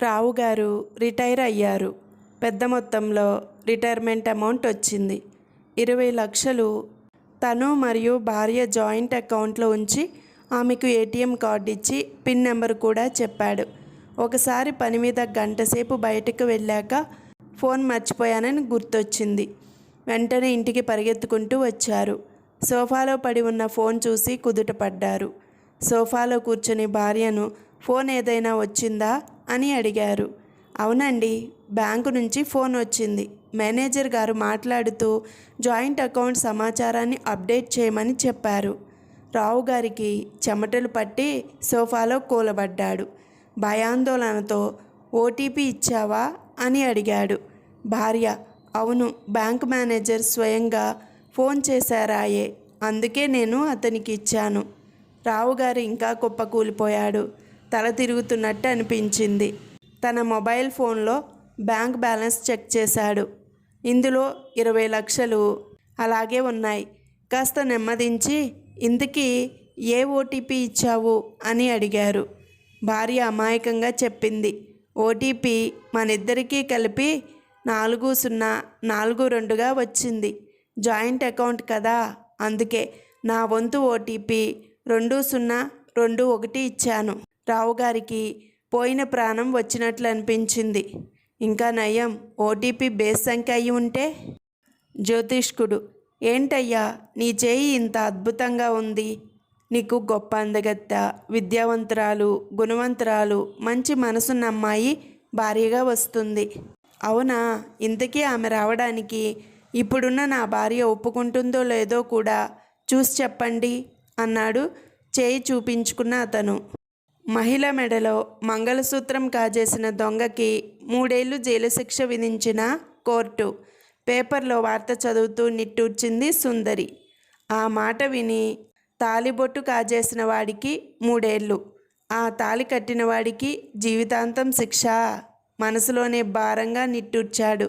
రావు గారు రిటైర్ అయ్యారు. పెద్ద మొత్తంలో రిటైర్మెంట్ అమౌంట్ వచ్చింది. 20 లక్షలు తను మరియు భార్య జాయింట్ అకౌంట్లో ఉంచి ఆమెకు ఏటీఎం కార్డు ఇచ్చి పిన్ నెంబర్ కూడా చెప్పాడు. ఒకసారి పని మీద గంటసేపు బయటకు వెళ్ళాక ఫోన్ మర్చిపోయానని గుర్తొచ్చింది. వెంటనే ఇంటికి పరిగెత్తుకుంటూ వచ్చారు. సోఫాలో పడి ఉన్న ఫోన్ చూసి కుదుటపడ్డారు. సోఫాలో కూర్చొని భార్యను ఫోన్ ఏదైనా వచ్చిందా అని అడిగారు. అవునండి, బ్యాంకు నుంచి ఫోన్ వచ్చింది. మేనేజర్ గారు మాట్లాడుతూ జాయింట్ అకౌంట్ సమాచారాన్ని అప్డేట్ చేయమని చెప్పారు. రావు గారికి చెమటలు పట్టి సోఫాలో కూలబడ్డాడు. భయాందోళనతో ఓటీపీ ఇచ్చావా అని అడిగాడు. భార్య, అవును, బ్యాంకు మేనేజర్ స్వయంగా ఫోన్ చేశారాయే, అందుకే నేను అతనికి ఇచ్చాను. రావుగారు ఇంకా కుప్పకూలిపోయాడు. తల తిరుగుతున్నట్టు అనిపించింది. తన మొబైల్ ఫోన్లో బ్యాంక్ బ్యాలెన్స్ చెక్ చేశాడు. ఇందులో 20 లక్షలు అలాగే ఉన్నాయి. కాస్త నెమ్మదించి, ఇంతకీ ఏ ఓటీపీ ఇచ్చావు అని అడిగారు. భార్య అమాయకంగా చెప్పింది. ఓటీపీ మనిద్దరికీ కలిపి 4042గా వచ్చింది. జాయింట్ అకౌంట్ కదా, అందుకే నా వంతు ఓటీపీ 2021 ఇచ్చాను. రావుగారికి పోయిన ప్రాణం వచ్చినట్లు అనిపించింది. ఇంకా నయం, ఓటీపీ బేస్ సంఖ్య అయి ఉంటే. జ్యోతిష్కుడు, ఏంటయ్యా నీ చేయి ఇంత అద్భుతంగా ఉంది? నీకు గొప్ప అందగత్త, విద్యావంతురాలు, గుణవంతురాలు, మంచి మనసున్న అమ్మాయి భార్యగా వస్తుంది. అవునా? ఇంతకీ ఆమె రావడానికి ఇప్పుడున్న నా భార్య ఒప్పుకుంటుందో లేదో కూడా చూసి చెప్పండి అన్నాడు చేయి చూపించుకున్న అతను. మహిళ మెడలో మంగళసూత్రం కాజేసిన దొంగకి 3 ఏళ్లు జైలు శిక్ష విధించిన కోర్టు. పేపర్లో వార్త చదువుతూ నిట్టూర్చింది సుందరి. ఆ మాట విని తాలిబొట్టు కాజేసిన వాడికి 3 ఏళ్లు, ఆ తాలి కట్టిన వాడికి జీవితాంతం శిక్ష. మనసులోనే భారంగా నిట్టూర్చాడు.